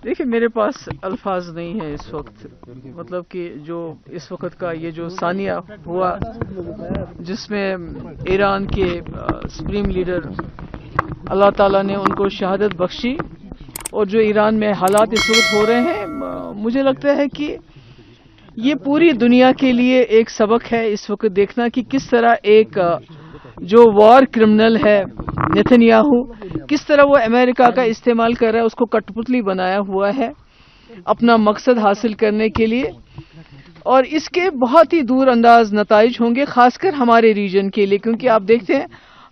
دیکھیے میرے پاس الفاظ نہیں ہیں اس وقت، مطلب کہ جو اس وقت کا یہ جو ثانیہ ہوا جس میں ایران کے سپریم لیڈر اللہ تعالیٰ نے ان کو شہادت بخشی، اور جو ایران میں حالات اس وقت ہو رہے ہیں، مجھے لگتا ہے کہ یہ پوری دنیا کے لیے ایک سبق ہے اس وقت دیکھنا کہ کس طرح ایک جو وار کرمنل ہے نیتن یاہو، کس طرح وہ امریکہ کا استعمال کر رہا ہے، اس کو کٹ پتلی بنایا ہوا ہے اپنا مقصد حاصل کرنے کے لیے، اور اس کے بہت ہی دور انداز نتائج ہوں گے خاص کر ہمارے ریجن کے لیے، کیونکہ آپ دیکھتے ہیں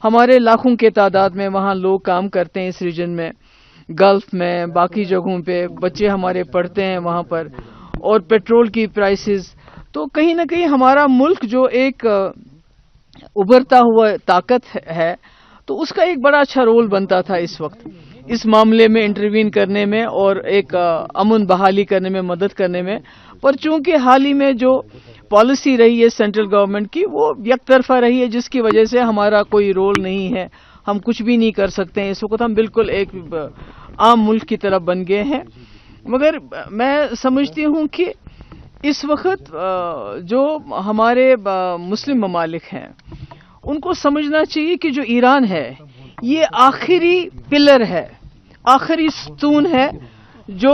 ہمارے لاکھوں کے تعداد میں وہاں لوگ کام کرتے ہیں اس ریجن میں، گلف میں، باقی جگہوں پہ بچے ہمارے پڑھتے ہیں وہاں پر، اور پیٹرول کی پرائسز، تو کہیں نہ کہیں ہمارا ملک جو ایک ابھرتا ہوا طاقت ہے تو اس کا ایک بڑا اچھا رول بنتا تھا اس وقت اس معاملے میں انٹروین کرنے میں اور ایک امن بحالی کرنے میں، مدد کرنے میں، پر چونکہ حال ہی میں جو پالیسی رہی ہے سینٹرل گورنمنٹ کی وہ یک طرفہ رہی ہے، جس کی وجہ سے ہمارا کوئی رول نہیں ہے، ہم کچھ بھی نہیں کر سکتے ہیں اس وقت، ہم بالکل ایک عام ملک کی طرف بن گئے ہیں۔ مگر میں سمجھتی ہوں کہ اس وقت جو ہمارے مسلم ممالک ہیں ان کو سمجھنا چاہیے کہ جو ایران ہے یہ آخری پلر ہے، آخری ستون ہے جو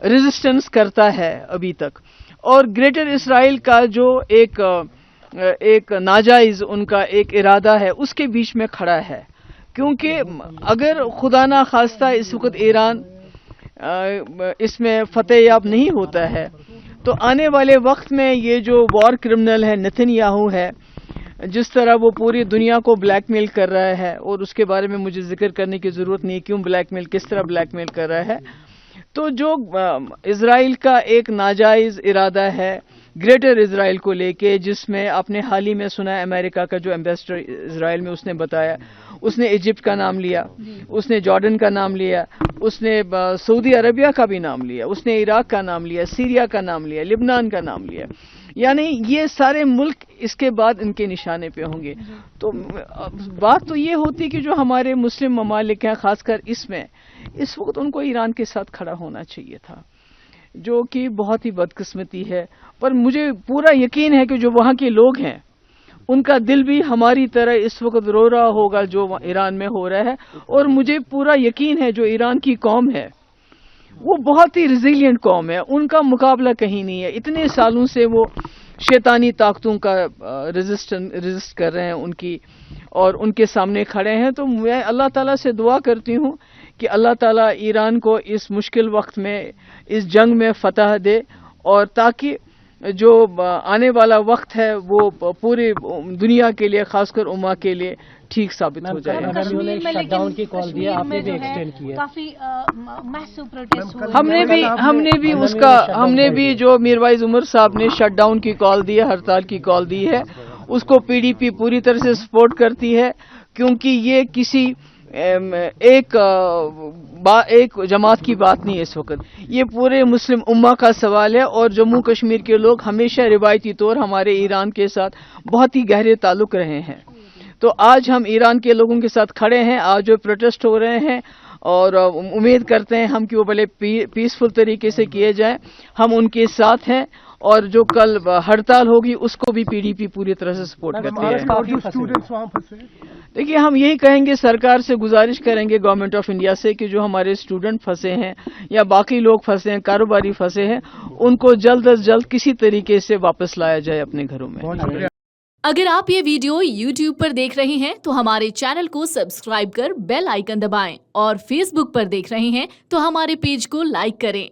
ریزسٹنس کرتا ہے ابھی تک، اور گریٹر اسرائیل کا جو ایک ناجائز ان کا ایک ارادہ ہے اس کے بیچ میں کھڑا ہے، کیونکہ اگر خدا نہ خواستہ اس وقت ایران اس میں فتح یاب نہیں ہوتا ہے تو آنے والے وقت میں یہ جو وار کرمنل ہے نیتن یاہو ہے، جس طرح وہ پوری دنیا کو بلیک میل کر رہا ہے، اور اس کے بارے میں مجھے ذکر کرنے کی ضرورت نہیں کیوں بلیک میل، کس طرح بلیک میل کر رہا ہے، تو جو اسرائیل کا ایک ناجائز ارادہ ہے گریٹر اسرائیل کو لے کے، جس میں آپ نے حال ہی میں سنا ہے امریکہ کا جو ایمبیسڈر اسرائیل میں اس نے بتایا، اس نے ایجپٹ کا نام لیا، اس نے جارڈن کا نام لیا، اس نے سعودی عربیہ کا بھی نام لیا، اس نے عراق کا نام لیا، سیریا کا نام لیا، لبنان کا نام لیا، یعنی یہ سارے ملک اس کے بعد ان کے نشانے پہ ہوں گے۔ تو بات تو یہ ہوتی کہ جو ہمارے مسلم ممالک ہیں خاص کر اس وقت ان کو ایران کے ساتھ کھڑا ہونا چاہیے تھا، جو کہ بہت ہی بدقسمتی ہے، پر مجھے پورا یقین ہے کہ جو وہاں کے لوگ ہیں ان کا دل بھی ہماری طرح اس وقت رو رہا ہوگا جو ایران میں ہو رہا ہے، اور مجھے پورا یقین ہے جو ایران کی قوم ہے وہ بہت ہی ریزیلینٹ قوم ہے، ان کا مقابلہ کہیں نہیں ہے، اتنے سالوں سے وہ شیطانی طاقتوں کا ریزسٹ کر رہے ہیں ان کی، اور ان کے سامنے کھڑے ہیں۔ تو میں اللہ تعالیٰ سے دعا کرتی ہوں کہ اللہ تعالیٰ ایران کو اس مشکل وقت میں اس جنگ میں فتح دے، اور تاکہ جو آنے والا وقت ہے وہ پوری دنیا کے لیے خاص کر امہ کے لیے ٹھیک ثابت ہو جائے۔ شٹ ڈاؤن کی کال دی ہے، آپ نے بھی ایکسٹینڈ کی ہے، کافی میسو پروٹیسٹ ہوئے، ہم نے بھی جو میروائز عمر صاحب نے شٹ ڈاؤن کی کال دی ہے، ہڑتال کی کال دی ہے، اس کو پی ڈی پی پوری طرح سے سپورٹ کرتی ہے، کیونکہ یہ کسی ایک جماعت کی بات نہیں ہے اس وقت، یہ پورے مسلم امہ کا سوال ہے، اور جموں کشمیر کے لوگ ہمیشہ روایتی طور ہمارے ایران کے ساتھ بہت ہی گہرے تعلق رہے ہیں، تو آج ہم ایران کے لوگوں کے ساتھ کھڑے ہیں، آج جو پروٹیسٹ ہو رہے ہیں، اور امید کرتے ہیں ہم کہ وہ بڑے پیسفل طریقے سے کیے جائیں، ہم ان کے ساتھ ہیں، اور جو کل ہڑتال ہوگی اس کو بھی پی ڈی پی پوری طرح سے سپورٹ کرتے ہیں۔ دیکھیے ہم یہی کہیں گے، سرکار سے گزارش کریں گے گورنمنٹ آف انڈیا سے کہ جو ہمارے اسٹوڈنٹ پھنسے ہیں یا باقی لوگ پھنسے ہیں، کاروباری پھنسے ہیں، ان کو جلد از جلد کسی طریقے سے واپس لایا جائے اپنے گھروں میں۔ اگر آپ یہ ویڈیو YouTube پر دیکھ رہے ہیں تو ہمارے چینل کو سبسکرائب کر بیل آئیکن دبائیں، اور فیس بک پر دیکھ رہے ہیں تو ہمارے پیج کو لائک کریں۔